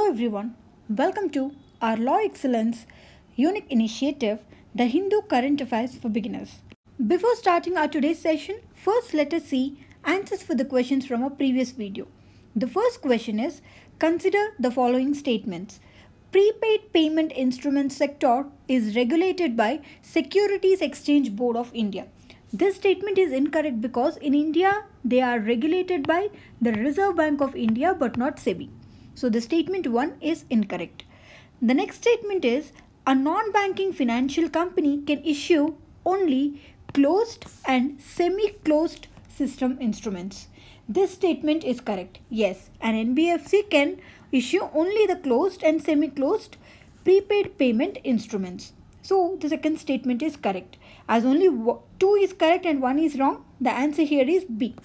everyone, welcome to our Law Excellence unique initiative, the Hindu Current Affairs for Beginners. Before starting our today's session, first let us see answers for the questions from our previous video. The first question is, consider the following statements. Prepaid payment instrument sector is regulated by Securities Exchange Board of India. This statement is incorrect because in India they are regulated by the Reserve Bank of India but not SEBI. So the statement 1 is incorrect. The next statement is a non-banking financial company can issue only closed and semi-closed system instruments. This statement is correct. Yes, an NBFC can issue only the closed and semi-closed prepaid payment instruments. So the second statement is correct. As only 2 is correct and 1 is wrong, the answer here is B.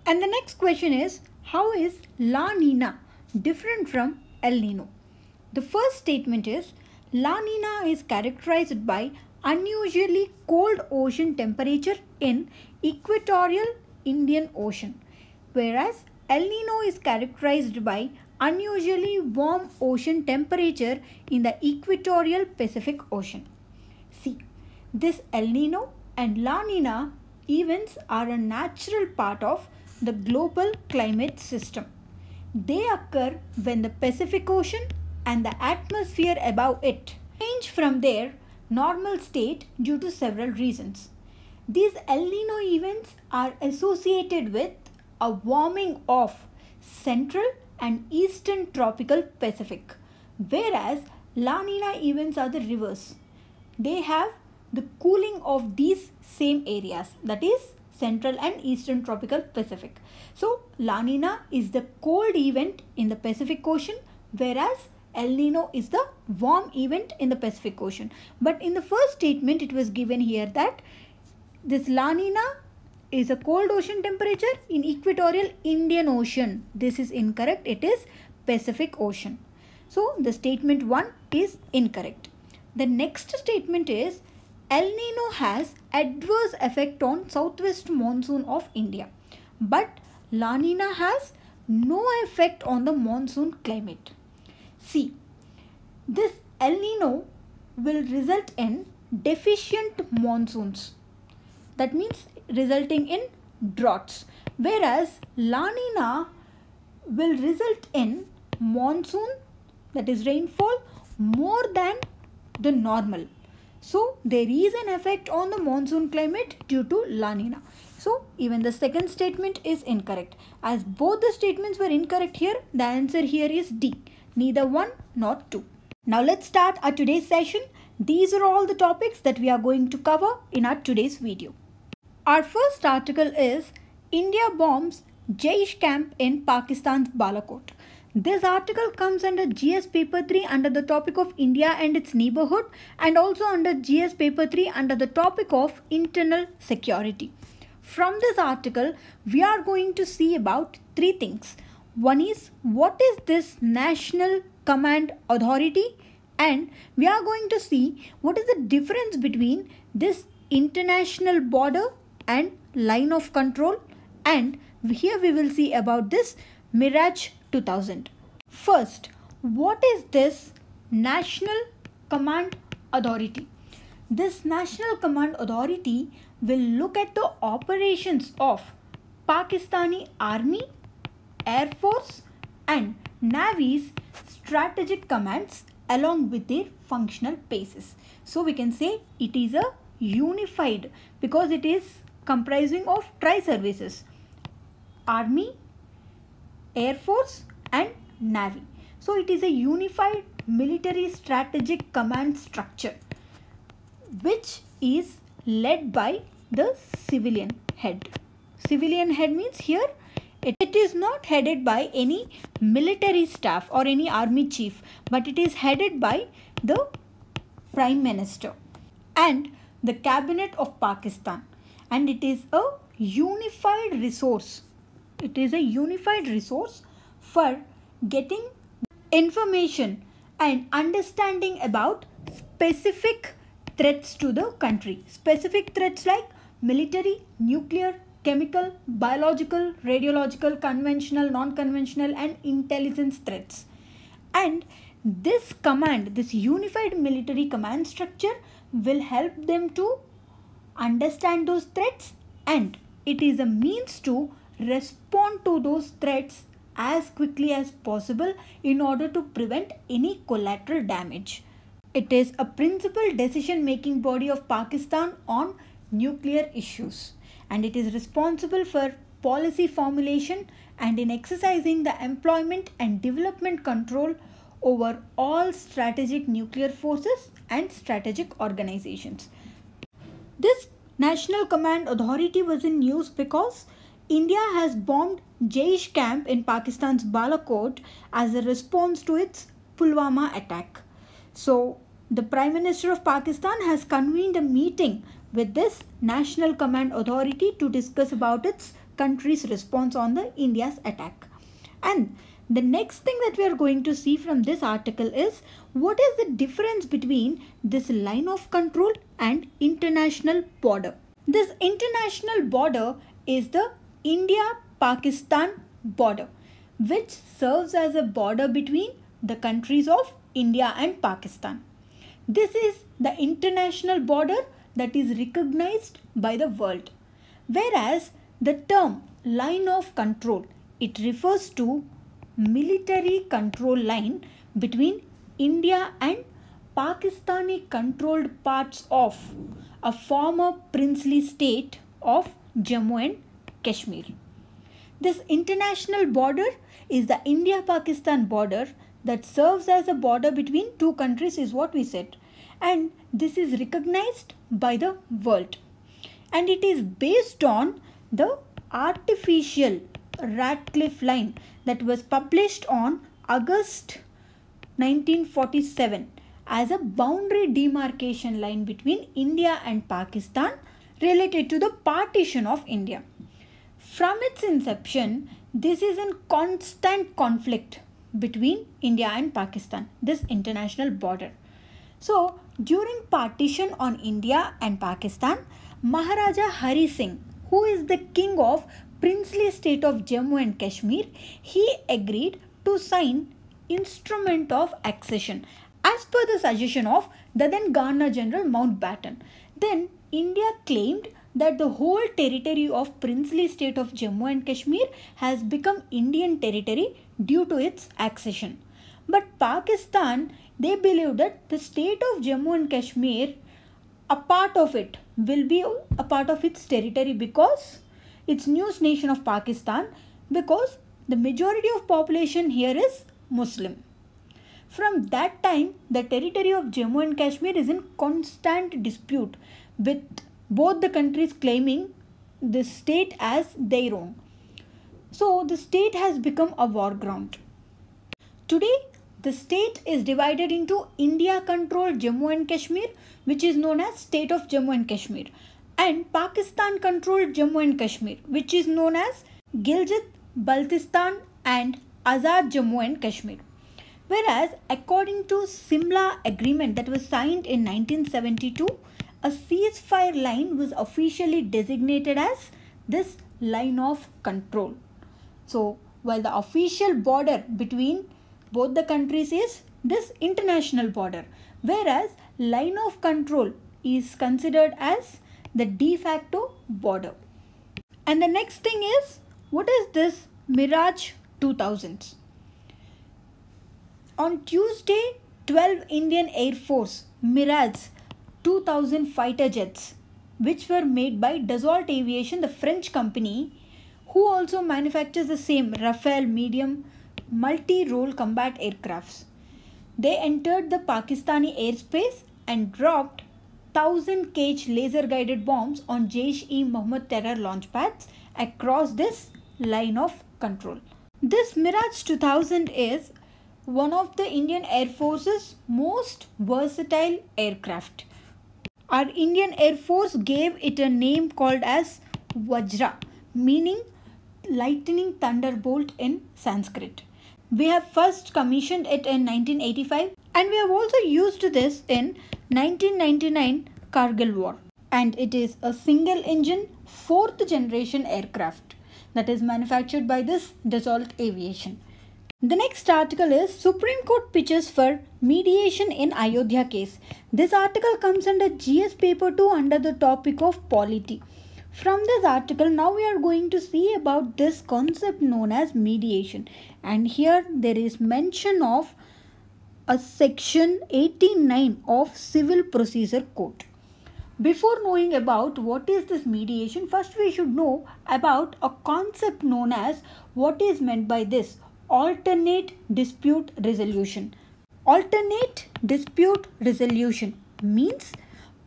And the next question is, how is La Nina different from El Nino? The first statement is, La Nina is characterized by unusually cold ocean temperature in equatorial Indian Ocean, whereas El Nino is characterized by unusually warm ocean temperature in the equatorial Pacific Ocean. See, this El Nino and La Nina events are a natural part of the global climate system. They occur when the Pacific Ocean and the atmosphere above it change from their normal state due to several reasons. These El Nino events are associated with a warming of central and eastern tropical Pacific, whereas La Nina events are the reverse. They have the cooling of these same areas, that is central and eastern tropical Pacific. So La Nina is the cold event in the Pacific Ocean, whereas El Nino is the warm event in the Pacific Ocean. But in the first statement it was given here that this La Nina is a cold ocean temperature in equatorial Indian Ocean. This is incorrect. It is Pacific Ocean. So the statement 1 is incorrect. The next statement is, El Nino has adverse effect on southwest monsoon of India, but La Nina has no effect on the monsoon climate. See, this El Nino will result in deficient monsoons. That means resulting in droughts, whereas La Nina will result in monsoon, that is rainfall, more than the normal. So there is an effect on the monsoon climate due to La Nina. So even the second statement is incorrect. As both the statements were incorrect here, the answer here is D. Neither 1 nor 2. Now let's start our today's session. These are all the topics that we are going to cover in our today's video. Our first article is India bombs Jaish camp in Pakistan's Balakot. This article comes under GS paper 3 under the topic of India and its neighborhood, and also under GS paper 3 under the topic of internal security. From this article, we are going to see about 3 things. One is, what is this National Command Authority? And we are going to see what is the difference between this international border and line of control. And here we will see about this Mirage 2000. First, what is this National Command Authority? This National Command Authority will look at the operations of Pakistani Army, Air Force and Navy's strategic commands along with their functional bases. So we can say it is a unified, because it is comprising of tri-services: Army, Air Force and Navy. So it is a unified military strategic command structure which is led by the civilian head. Civilian head means here it is not headed by any military staff or any army chief, but it is headed by the Prime Minister and the Cabinet of Pakistan, and it is a unified resource. It is a unified resource for getting information and understanding about specific threats to the country. Specific threats like military, nuclear, chemical, biological, radiological, conventional, non-conventional and intelligence threats. And this command, this unified military command structure will help them to understand those threats, and it is a means to respond to those threats as quickly as possible in order to prevent any collateral damage. It is a principal decision making body of Pakistan on nuclear issues, and it is responsible for policy formulation and in exercising the employment and development control over all strategic nuclear forces and strategic organizations. This National Command Authority was in news because India has bombed Jaish camp in Pakistan's Balakot as a response to its Pulwama attack. So, the Prime Minister of Pakistan has convened a meeting with this National Command Authority to discuss about its country's response on the India's attack. And the next thing that we are going to see from this article is what is the difference between this line of control and international border. This international border is the India-Pakistan border, which serves as a border between the countries of India and Pakistan. This is the international border that is recognized by the world. Whereas the term line of control, it refers to military control line between India and Pakistani controlled parts of a former princely state of Jammu and Kashmir. This international border is the India-Pakistan border that serves as a border between two countries is what we said, and this is recognized by the world, and it is based on the artificial Radcliffe line that was published on August 1947 as a boundary demarcation line between India and Pakistan related to the partition of India. From its inception, this is in constant conflict between India and Pakistan, this international border. So, during partition on India and Pakistan, Maharaja Hari Singh, who is the king of princely state of Jammu and Kashmir, he agreed to sign instrument of accession as per the suggestion of the then Governor General Mountbatten. Then India claimed that the whole territory of princely state of Jammu and Kashmir has become Indian territory due to its accession. But Pakistan, they believe that the state of Jammu and Kashmir, a part of it will be a part of its territory because it's news nation of Pakistan, because the majority of population here is Muslim. From that time, the territory of Jammu and Kashmir is in constant dispute with both the countries claiming this state as their own. So the state has become a war ground. Today, the state is divided into India-controlled Jammu and Kashmir, which is known as State of Jammu and Kashmir, and Pakistan-controlled Jammu and Kashmir, which is known as Gilgit, Baltistan and Azad Jammu and Kashmir. Whereas, according to Simla Agreement that was signed in 1972, a ceasefire line was officially designated as this line of control. So, while the official border between both the countries is this international border, whereas line of control is considered as the de facto border. And the next thing is, what is this Mirage 2000s? On Tuesday, 12 Indian Air Force Mirage 2000 fighter jets, which were made by Dassault Aviation, the French company, who also manufactures the same Rafale medium multi-role combat aircrafts. They entered the Pakistani airspace and dropped 1000 kg laser guided bombs on Jaish-e-Mohammed terror launch pads across this line of control. This Mirage 2000 is one of the Indian Air Force's most versatile aircraft. Our Indian Air Force gave it a name called as Vajra, meaning lightning thunderbolt in Sanskrit. We have first commissioned it in 1985 and we have also used this in 1999 Kargil War. And it is a single engine 4th generation aircraft that is manufactured by this Dassault Aviation. The next article is Supreme Court pitches for mediation in Ayodhya case. This article comes under GS paper 2 under the topic of polity. From this article, now we are going to see about this concept known as mediation. And here there is mention of a section 89 of Civil Procedure Code. Before knowing about what is this mediation, first we should know about a concept known as what is meant by this alternate dispute resolution. Alternate dispute resolution means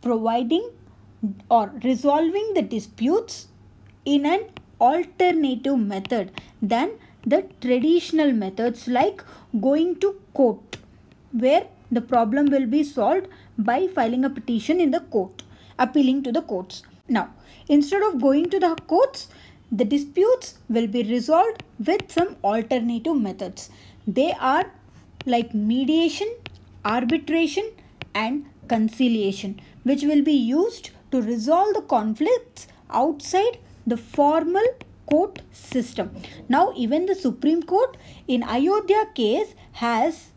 providing or resolving the disputes in an alternative method than the traditional methods like going to court, where the problem will be solved by filing a petition in the court, appealing to the courts. Now, instead of going to the courts, the disputes will be resolved with some alternative methods. They are like mediation, arbitration and conciliation, which will be used to resolve the conflicts outside the formal court system. Now, even the Supreme Court in Ayodhya case has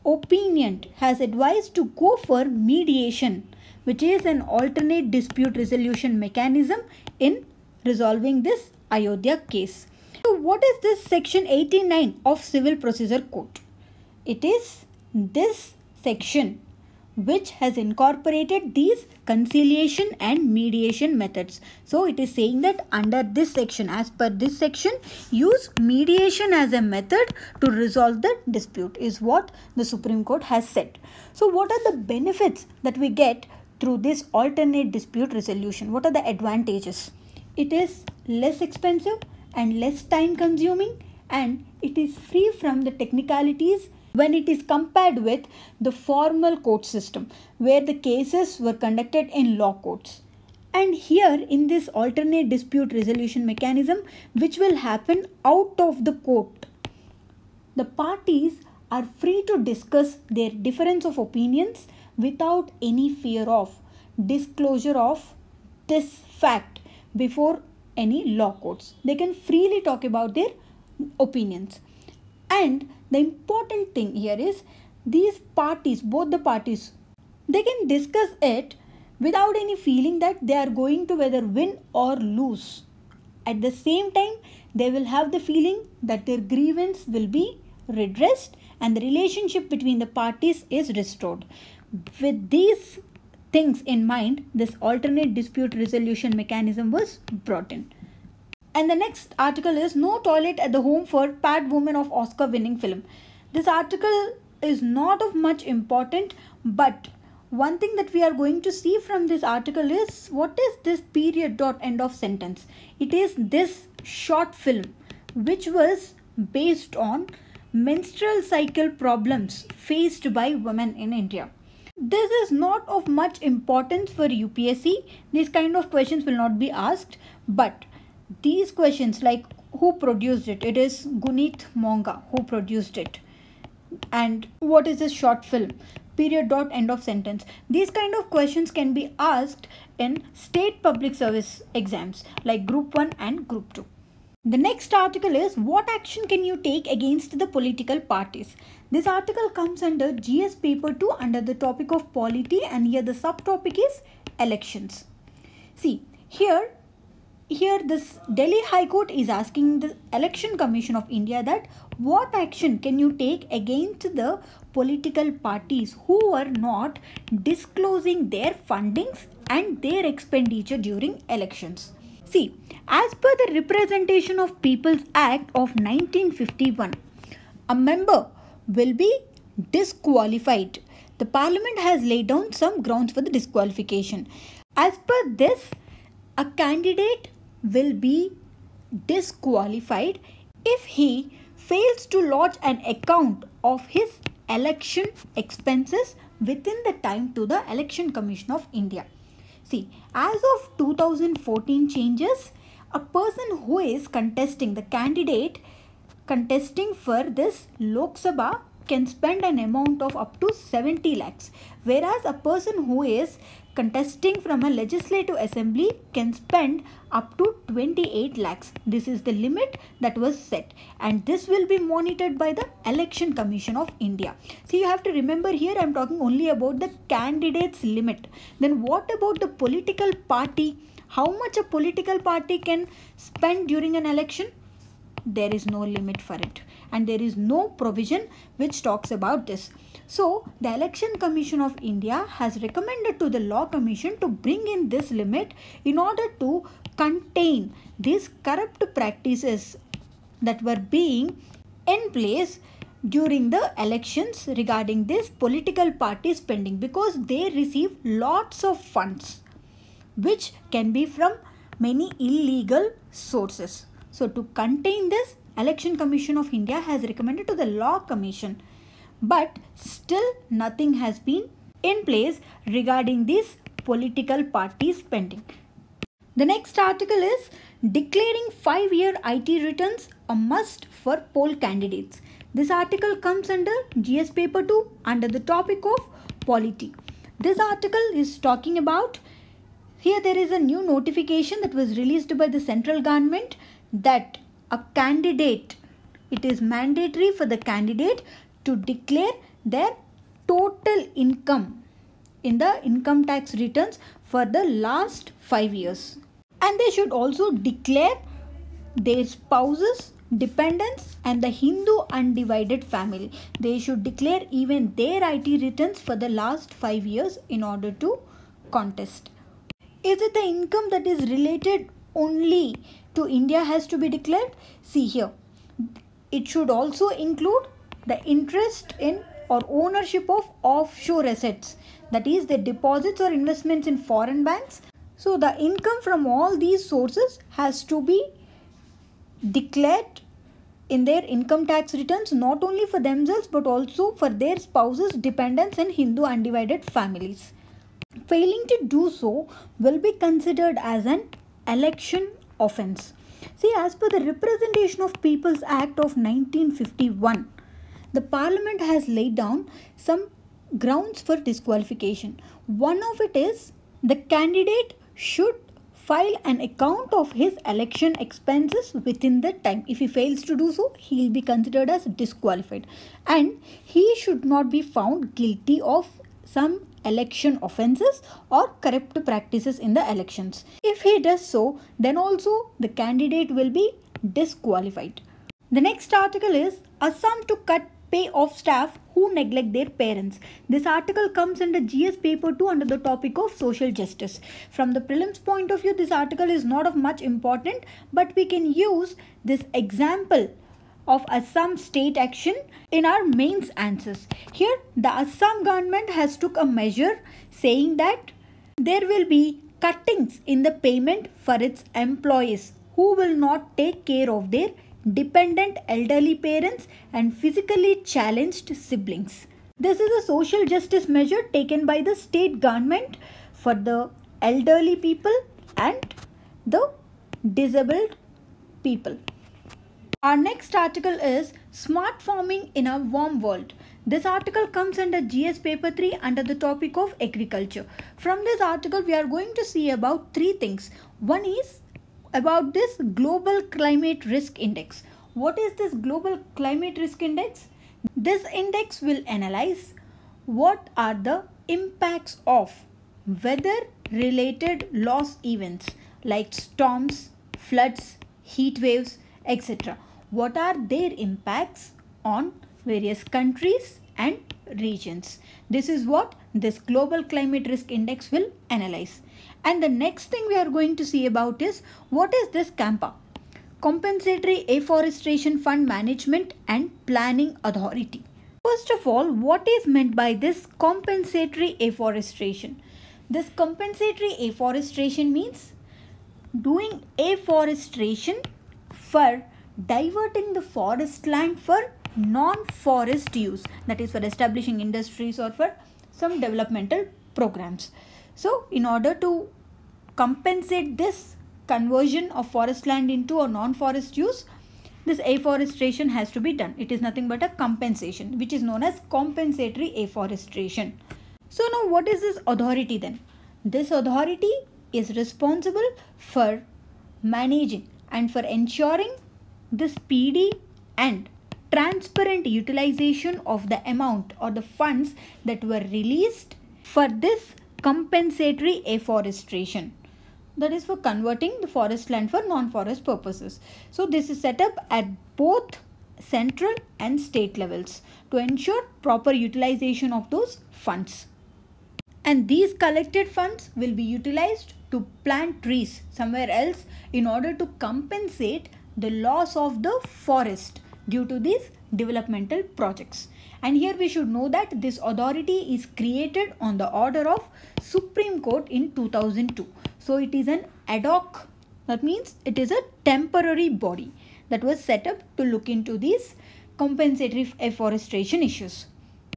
advised to go for mediation, which is an alternate dispute resolution mechanism in resolving this Ayodhya case. So what is this section 89 of Civil Procedure Code? It is this section which has incorporated these conciliation and mediation methods. So it is saying that under this section, as per this section, use mediation as a method to resolve the dispute is what the Supreme Court has said. So what are the benefits that we get through this alternate dispute resolution? What are the advantages? It is less expensive and less time consuming, and it is free from the technicalities when it is compared with the formal court system where the cases were conducted in law courts. And here in this alternate dispute resolution mechanism, which will happen out of the court, the parties are free to discuss their difference of opinions without any fear of disclosure of this fact before any law courts. They can freely talk about their opinions. And the important thing here is these parties, both the parties, they can discuss it without any feeling that they are going to whether win or lose. At the same time, they will have the feeling that their grievance will be redressed and the relationship between the parties is restored. With these things in mind, this alternate dispute resolution mechanism was brought in. And the next article is No Toilet at the Home for Pad Woman of Oscar winning film. This article is not of much importance, but one thing that we are going to see from this article is what is this Period.End of Sentence. It is this short film which was based on menstrual cycle problems faced by women in India. This is not of much importance for UPSC. These kind of questions will not be asked, but these questions like who produced it, it is Gunit Monga who produced it, and what is this short film, Period.End of Sentence. These kind of questions can be asked in state public service exams like Group 1 and Group 2. The next article is what action can you take against the political parties. This article comes under GS paper 2 under the topic of polity, and here the subtopic is elections. See, here this Delhi High Court is asking the Election Commission of India that what action can you take against the political parties who are not disclosing their fundings and their expenditure during elections. See, as per the Representation of People's Act of 1951, a member will be disqualified. The Parliament has laid down some grounds for the disqualification. As per this, a candidate will be disqualified if he fails to lodge an account of his election expenses within the time to the Election Commission of India. See, as of 2014 changes, a person who is contesting, the candidate contesting for this Lok Sabha can spend an amount of up to 70 lakhs, whereas a person who is contesting from a legislative assembly can spend up to 28 lakhs. This is the limit that was set, and this will be monitored by the Election Commission of India. So you have to remember, here I am talking only about the candidates limit. Then what about the political party? How much a political party can spend during an election? There is no limit for it, and there is no provision which talks about this. So the Election Commission of India has recommended to the Law Commission to bring in this limit in order to contain these corrupt practices that were being in place during the elections regarding this political party spending, because they receive lots of funds which can be from many illegal sources. So to contain this, Election Commission of India has recommended to the Law Commission, but still nothing has been in place regarding this political party spending. The next article is declaring 5-year IT returns a must for poll candidates. This article comes under GS paper 2 under the topic of polity. This article is talking about, here there is a new notification that was released by the central government that a candidate, it is mandatory for the candidate to declare their total income in the income tax returns for the last 5 years. And they should also declare their spouses, dependents and the Hindu undivided family. They should declare even their IT returns for the last 5 years in order to contest. Is it the income that is related only to India has to be declared? See here, it should also include the interest in or ownership of offshore assets, that is the deposits or investments in foreign banks. So the income from all these sources has to be declared in their income tax returns, not only for themselves but also for their spouses, dependents and Hindu undivided families. Failing to do so will be considered as an election offence. See, as per the Representation of People's Act of 1951, the Parliament has laid down some grounds for disqualification. One of it is the candidate should file an account of his election expenses within the time. If he fails to do so, he will be considered as disqualified, and he should not be found guilty of some election offences or corrupt practices in the elections. If he does so, then also the candidate will be disqualified. The next article is Assam to cut pay of staff who neglect their parents. This article comes under GS paper 2 under the topic of social justice. From the prelims point of view, this article is not of much importance, but we can use this example of Assam state action in our mains answers. Here the Assam government has took a measure saying that there will be cuttings in the payment for its employees who will not take care of their dependent elderly parents and physically challenged siblings. This is a social justice measure taken by the state government for the elderly people and the disabled people. Our next article is Smart Farming in a Warm World. This article comes under GS paper 3 under the topic of agriculture. From this article we are going to see about 3 things. One is about this Global Climate Risk Index. What is this Global Climate Risk Index? This index will analyze what are the impacts of weather related loss events like storms, floods, heat waves, etc. What are their impacts on various countries and regions? This is what this Global Climate Risk Index will analyze. And the next thing we are going to see about is what is this CAMPA? Compensatory Afforestation Fund Management and Planning Authority. First of all, what is meant by this compensatory afforestation? This compensatory afforestation means doing afforestation for diverting the forest land for non-forest use, that is for establishing industries or for some developmental programs. So in order to compensate this conversion of forest land into a non-forest use, this afforestation has to be done. It is nothing but a compensation, which is known as compensatory afforestation. So now what is this authority then? This authority is responsible for managing and for ensuring the speedy and transparent utilization of the amount or the funds that were released for this compensatory afforestation. That is for converting the forest land for non-forest purposes. So this is set up at both central and state levels to ensure proper utilization of those funds. And these collected funds will be utilized to plant trees somewhere else in order to compensate the loss of the forest due to these developmental projects. And here we should know that this authority is created on the order of Supreme Court in 2002. So it is an ad hoc, that means it is a temporary body that was set up to look into these compensatory afforestation issues.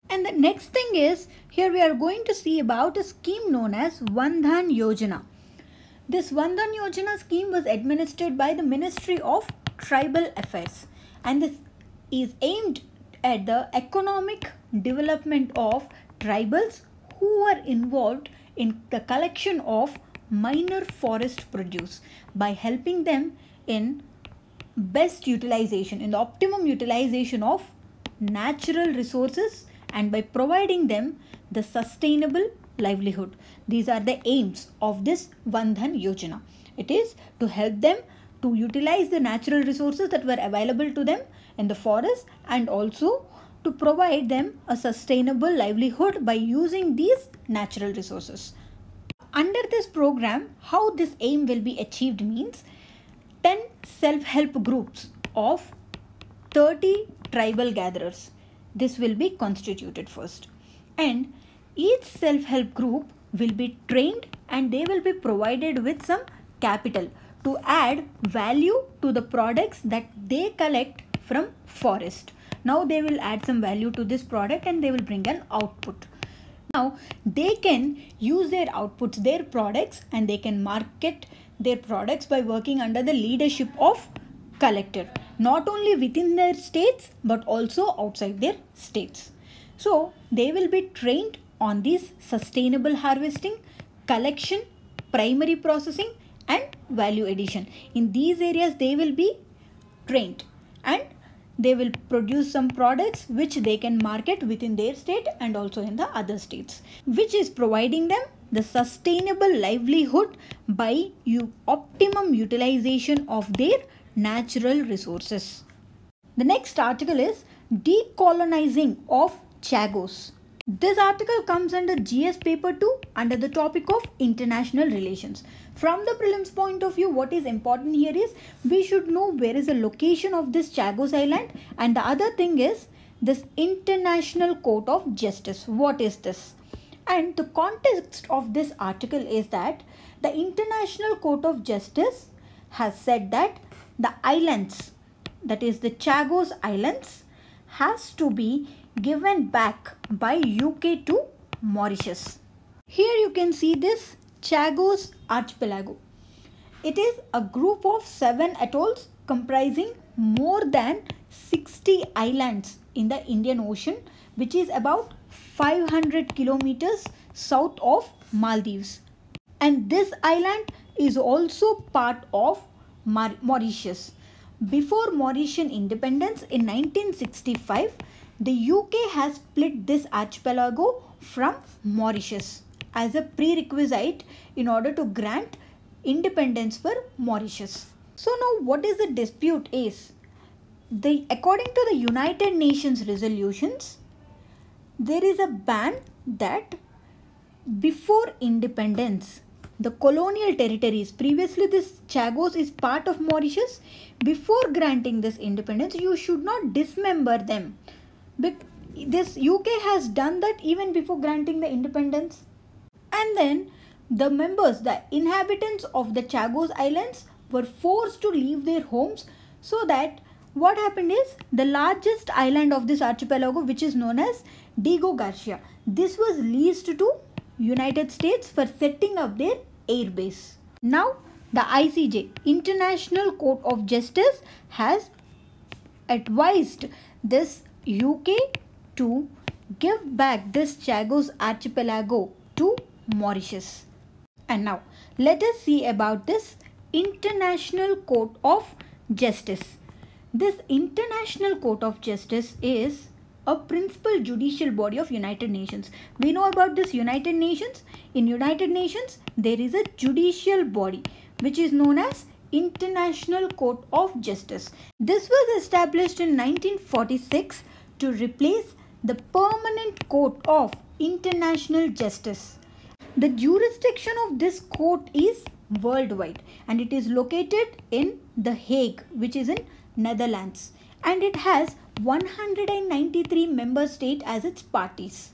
And the next thing is, here we are going to see about a scheme known as dhan Yojana. This dhan Yojana scheme was administered by the Ministry of Tribal Affairs, and this is aimed at the economic development of tribals who are involved in the collection of minor forest produce by helping them in best utilization, in the optimum utilization of natural resources, and by providing them the sustainable livelihood. These are the aims of this dhan Yojana. It is to help them to utilize the natural resources that were available to them in the forest, and also to provide them a sustainable livelihood by using these natural resources. Under this program, how this aim will be achieved means 10 self-help groups of 30 tribal gatherers. This will be constituted first, and each self-help group will be trained and they will be provided with some capital to add value to the products that they collect from forest. Now they will add some value to this product and they will bring an output. Now they can use their outputs, their products, and they can market their products by working under the leadership of collector, not only within their states but also outside their states. So they will be trained on this sustainable harvesting, collection, primary processing and value addition. In these areas they will be trained, and they will produce some products which they can market within their state and also in the other states, which is providing them the sustainable livelihood by optimum utilization of their natural resources. The next article is decolonizing of Chagos. This article comes under GS paper 2 under the topic of international relations. From the prelims point of view, what is important here is we should know where is the location of this Chagos Island, and the other thing is this International Court of Justice. What is this? And the context of this article is that the International Court of Justice has said that the islands, that is the Chagos Islands, has to be given back by UK to Mauritius. Here you can see this Chagos Archipelago. It is a group of 7 atolls comprising more than 60 islands in the Indian Ocean, which is about 500 kilometers south of Maldives. And this island is also part of Mauritius. Before Mauritian independence in 1965, the UK has split this archipelago from Mauritius as a prerequisite in order to grant independence for Mauritius. So now what is the dispute is, according to the United Nations resolutions, there is a ban that before independence, the colonial territories, previously this Chagos is part of Mauritius, before granting this independence, you should not dismember them. But this UK has done that even before granting the independence. And then the members, the inhabitants of the Chagos Islands were forced to leave their homes, so that what happened is the largest island of this archipelago, which is known as Diego Garcia, this was leased to United States for setting up their air base. Now the ICJ, International Court of Justice, has advised this UK to give back this Chagos Archipelago to Mauritius. And now let us see about this International Court of Justice. This International Court of Justice is a principal judicial body of United Nations. We know about this United Nations. In United Nations, there is a judicial body which is known as International Court of Justice. This was established in 1946 to replace the Permanent Court of International Justice. The jurisdiction of this court is worldwide and it is located in The Hague, which is in Netherlands, and it has 193 member states as its parties.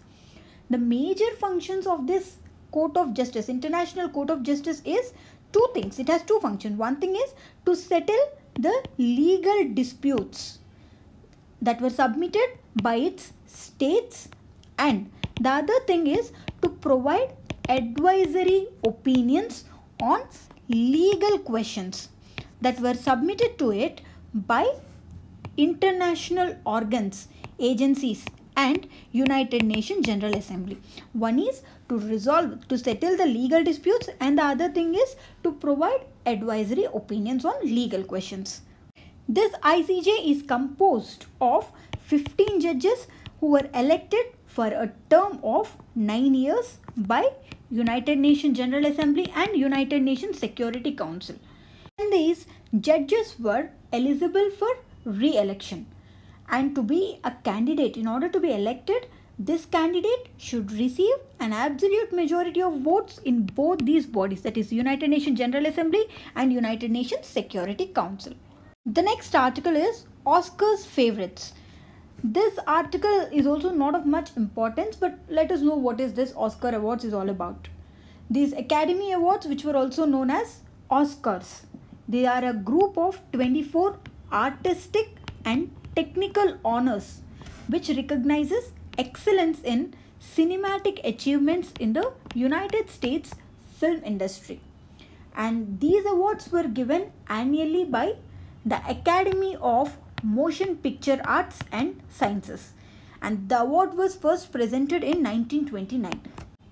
The major functions of this Court of Justice, International Court of Justice, is two things. It has two functions. One thing is to settle the legal disputes that were submitted by its states, and the other thing is to provide advisory opinions on legal questions that were submitted to it by international organs, agencies and United Nations General Assembly. One is to settle the legal disputes, and the other thing is to provide advisory opinions on legal questions. This ICJ is composed of 15 judges who were elected for a term of 9 years by United Nations General Assembly and United Nations Security Council. And these judges were eligible for re-election, and to be a candidate, in order to be elected, this candidate should receive an absolute majority of votes in both these bodies, that is United Nations General Assembly and United Nations Security Council. The next article is Oscar's favorites. This article is also not of much importance, but let us know what is this Oscar Awards is all about. These Academy Awards, which were also known as Oscars, they are a group of 24 artistic and technical honors which recognizes excellence in cinematic achievements in the United States film industry. And these awards were given annually by the Academy of Motion Picture Arts and Sciences, and the award was first presented in 1929,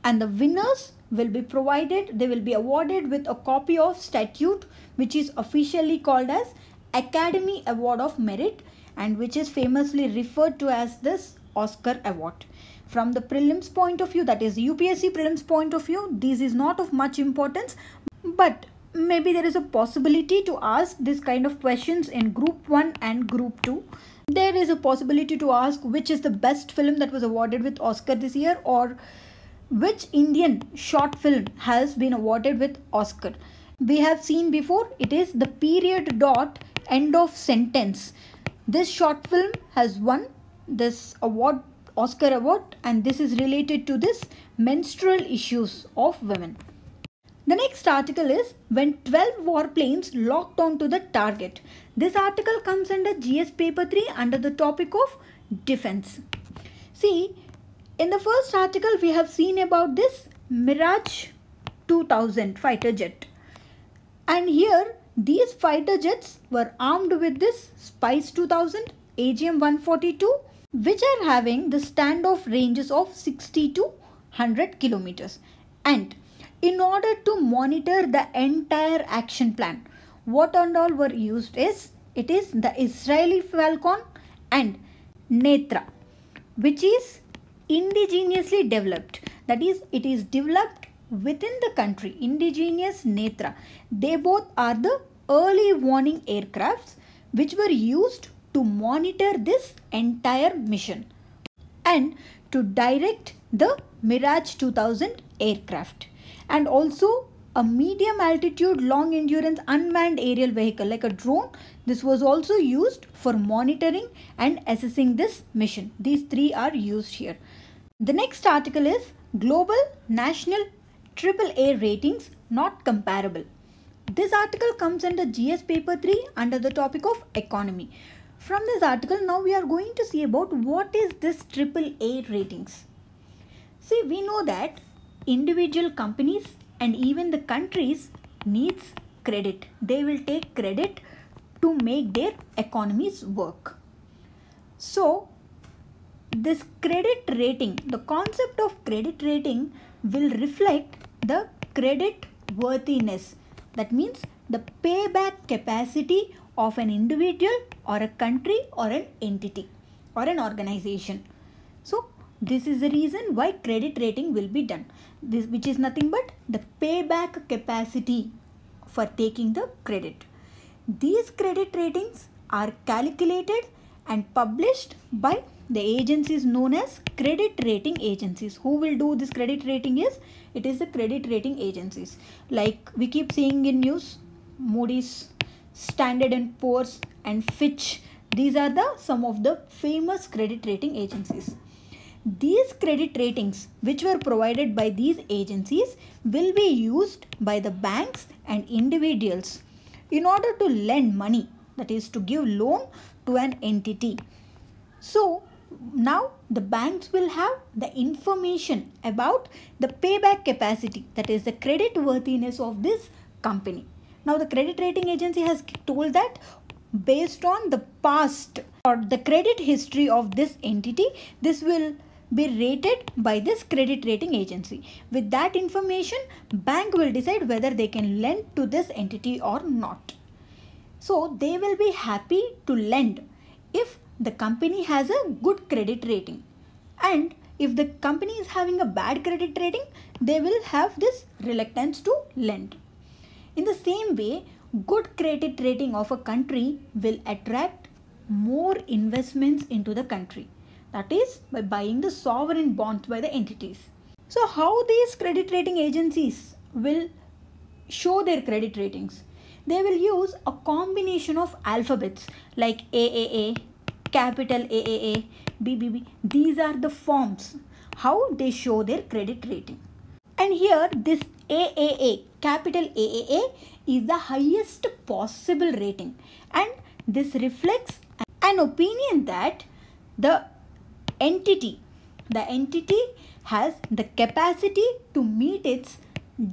and the winners will be awarded with a copy of statute which is officially called as Academy Award of Merit, and which is famously referred to as this Oscar Award. From the prelims point of view, that is UPSC prelims point of view, this is not of much importance, but maybe there is a possibility to ask this kind of questions in Group 1 and Group 2. There is a possibility to ask which is the best film that was awarded with Oscar this year, or which Indian short film has been awarded with Oscar. We have seen before, it is the Period.End of Sentence. This short film has won this award, Oscar Award, and this is related to this menstrual issues of women. The next article is when 12 warplanes locked onto the target. This article comes under GS paper 3 under the topic of defense. See, in the first article we have seen about this Mirage 2000 fighter jet. And here these fighter jets were armed with this Spice 2000 AGM-142, which are having the standoff ranges of 60 to 100 kilometers. And in order to monitor the entire action plan, what and all were used is, it is the Israeli Phalcon and Netra, which is indigenously developed. That is, it is developed within the country, indigenous Netra. They both are the early warning aircrafts which were used to monitor this entire mission and to direct the Mirage 2000 aircraft. And also a medium altitude long endurance unmanned aerial vehicle like a drone. This was also used for monitoring and assessing this mission. These three are used here. The next article is Global National AAA Ratings Not Comparable. This article comes under GS paper 3 under the topic of economy. From this article, now we are going to see about what is this AAA ratings. See, we know that individual companies and even the countries needs credit. They will take credit to make their economies work. So this credit rating, the concept of credit rating will reflect the credit worthiness. That means the payback capacity of an individual or a country or an entity or an organization. So this is the reason why credit rating will be done. This, which is nothing but the payback capacity for taking the credit. These credit ratings are calculated and published by the agencies known as credit rating agencies. Who will do this credit rating is? It is the credit rating agencies. Like we keep seeing in news, Moody's, Standard and Poor's and Fitch. These are some of the famous credit rating agencies. These credit ratings which were provided by these agencies will be used by the banks and individuals in order to lend money, that is to give loan to an entity. So now the banks will have the information about the payback capacity, that is the credit worthiness of this company. Now the credit rating agency has told that based on the past or the credit history of this entity, this will be rated by this credit rating agency. With that information, bank will decide whether they can lend to this entity or not. So they will be happy to lend if the company has a good credit rating, and if the company is having a bad credit rating, they will have this reluctance to lend. In the same way, good credit rating of a country will attract more investments into the country. That is by buying the sovereign bonds by the entities. So how these credit rating agencies will show their credit ratings? They will use a combination of alphabets like AAA, capital AAA, BBB. These are the forms how they show their credit rating. And here this AAA, capital AAA is the highest possible rating, and this reflects an opinion that the entity has the capacity to meet its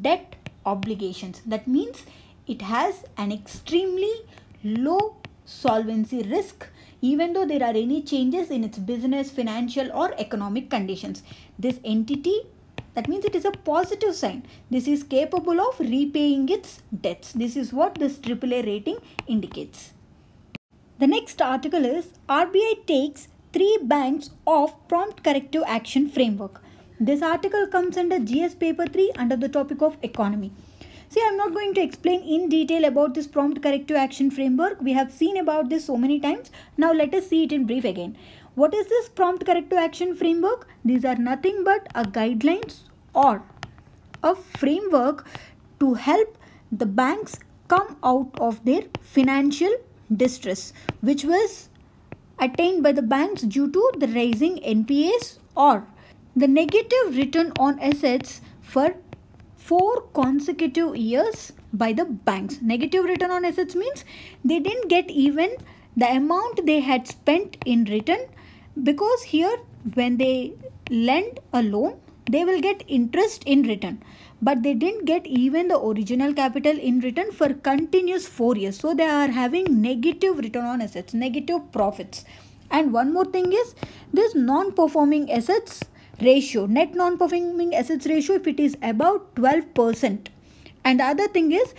debt obligations. That means it has an extremely low solvency risk, even though there are any changes in its business, financial or economic conditions. This entity, that means it is a positive sign. This is capable of repaying its debts. This is what this AAA rating indicates. The next article is RBI takes 3 banks off prompt corrective action framework. This article comes under GS paper 3 under the topic of economy. See, I am not going to explain in detail about this prompt corrective action framework. We have seen about this so many times. Now let us see it in brief again. What is this prompt corrective action framework? These are nothing but a guidelines or a framework to help the banks come out of their financial distress, which was attained by the banks due to the rising NPAs or the negative return on assets for 4 consecutive years by the banks. Negative return on assets means they didn't get even the amount they had spent in return, because here when they lend a loan, they will get interest in return, but they didn't get even the original capital in return for continuous 4 years. So they are having negative return on assets, negative profits. And one more thing is this non-performing assets ratio, net non-performing assets ratio, if it is about 12%. And the other thing is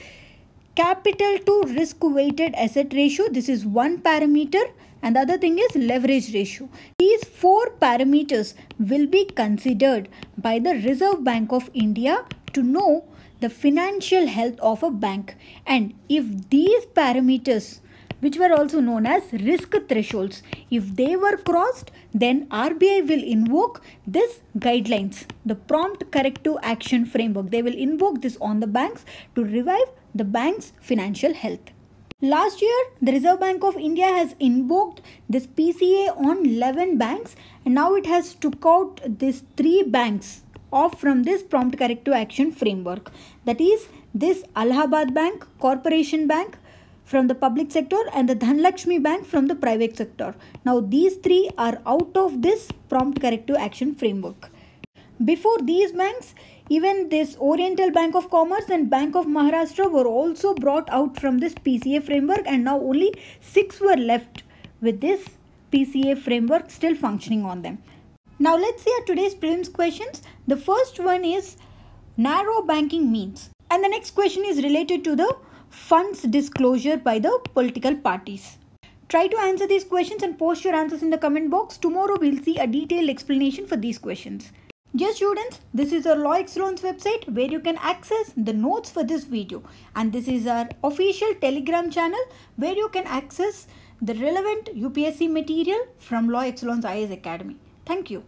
capital to risk weighted asset ratio. This is one parameter. And the other thing is leverage ratio. These 4 parameters will be considered by the Reserve Bank of India to know the financial health of a bank. And if these parameters, which were also known as risk thresholds, if they were crossed, then RBI will invoke this guidelines, the prompt corrective action framework. They will invoke this on the banks to revive the bank's financial health. Last year, the Reserve Bank of India has invoked this PCA on 11 banks, and now it has took out these 3 banks off from this prompt corrective action framework. That is this Allahabad Bank, Corporation Bank from the public sector, and the Dhanlakshmi Bank from the private sector. Now these 3 are out of this prompt corrective action framework. Before these banks, even this Oriental Bank of Commerce and Bank of Maharashtra were also brought out from this PCA framework, and now only 6 were left with this PCA framework still functioning on them. Now let's see our today's prelims questions. The first one is narrow banking means, and the next question is related to the funds disclosure by the political parties. Try to answer these questions and post your answers in the comment box. Tomorrow we'll see a detailed explanation for these questions. Dear students, this is our Law Excellence website where you can access the notes for this video, and this is our official Telegram channel where you can access the relevant UPSC material from Law Excellence IAS Academy. Thank you.